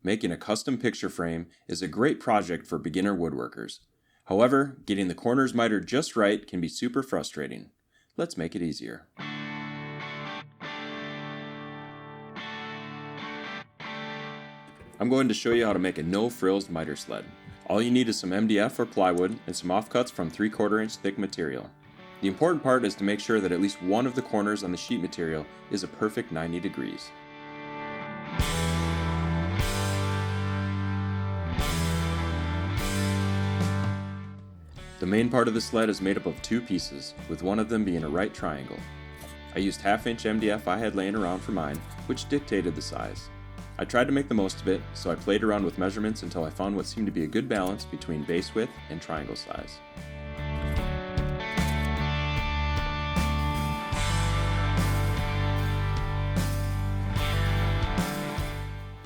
Making a custom picture frame is a great project for beginner woodworkers. However, getting the corners mitered just right can be super frustrating. Let's make it easier. I'm going to show you how to make a no-frills miter sled. All you need is some MDF or plywood and some offcuts from 3/4 inch thick material. The important part is to make sure that at least one of the corners on the sheet material is a perfect 90 degrees. The main part of the sled is made up of two pieces, with one of them being a right triangle. I used 1/2 inch MDF I had laying around for mine, which dictated the size. I tried to make the most of it, so I played around with measurements until I found what seemed to be a good balance between base width and triangle size.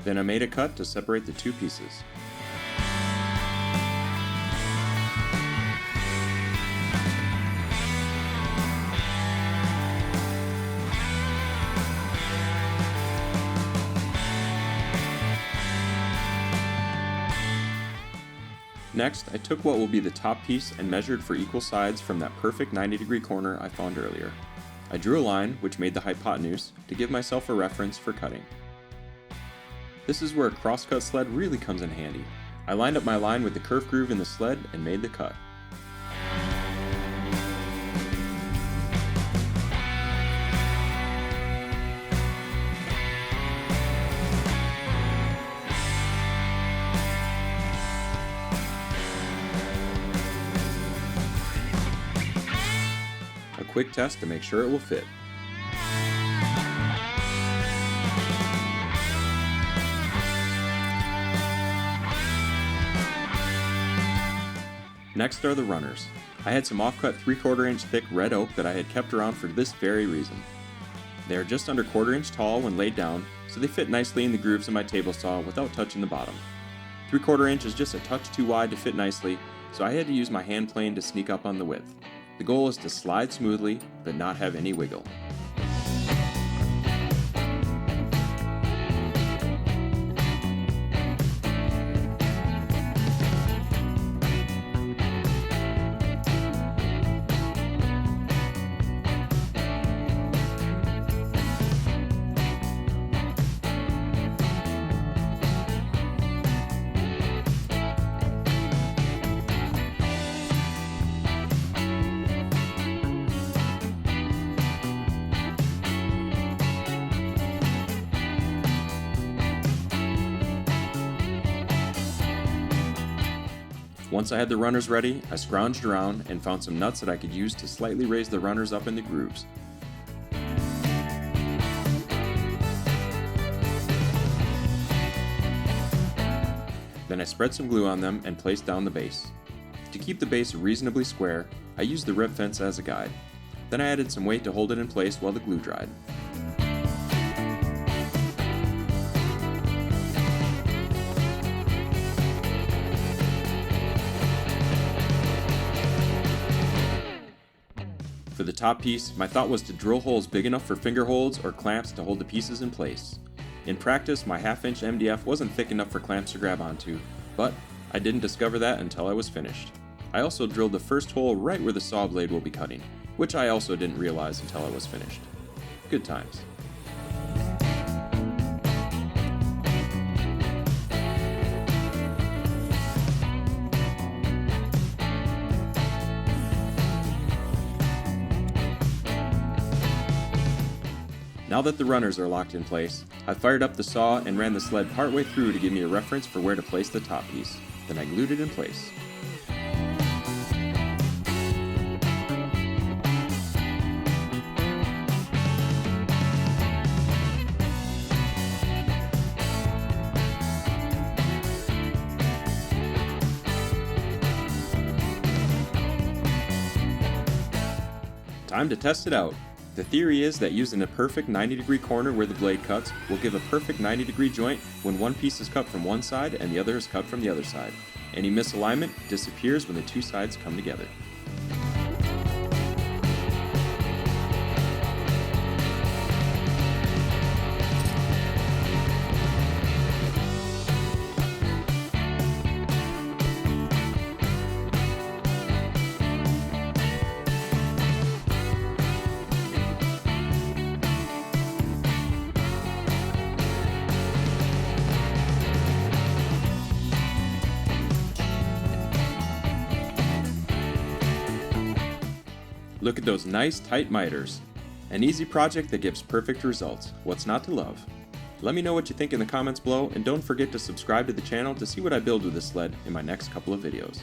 Then I made a cut to separate the two pieces. Next, I took what will be the top piece and measured for equal sides from that perfect 90-degree corner I found earlier. I drew a line, which made the hypotenuse, to give myself a reference for cutting. This is where a crosscut sled really comes in handy. I lined up my line with the kerf groove in the sled and made the cut. A quick test to make sure it will fit. Next are the runners. I had some offcut 3/4 inch thick red oak that I had kept around for this very reason. They are just under 1/4 inch tall when laid down, so they fit nicely in the grooves of my table saw without touching the bottom. 3/4 inch is just a touch too wide to fit nicely, so I had to use my hand plane to sneak up on the width. The goal is to slide smoothly, but not have any wiggle. Once I had the runners ready, I scrounged around and found some nuts that I could use to slightly raise the runners up in the grooves. Then I spread some glue on them and placed down the base. To keep the base reasonably square, I used the rib fence as a guide. Then I added some weight to hold it in place while the glue dried. For the top piece, my thought was to drill holes big enough for finger holds or clamps to hold the pieces in place. In practice, my 1/2 inch MDF wasn't thick enough for clamps to grab onto, but I didn't discover that until I was finished. I also drilled the first hole right where the saw blade will be cutting, which I also didn't realize until I was finished. Good times. Now that the runners are locked in place, I fired up the saw and ran the sled partway through to give me a reference for where to place the top piece. Then I glued it in place. Time to test it out. The theory is that using a perfect 90-degree corner where the blade cuts will give a perfect 90-degree joint when one piece is cut from one side and the other is cut from the other side. Any misalignment disappears when the two sides come together. Look at those nice tight miters. An easy project that gives perfect results. What's not to love? Let me know what you think in the comments below, and don't forget to subscribe to the channel to see what I build with this sled in my next couple of videos.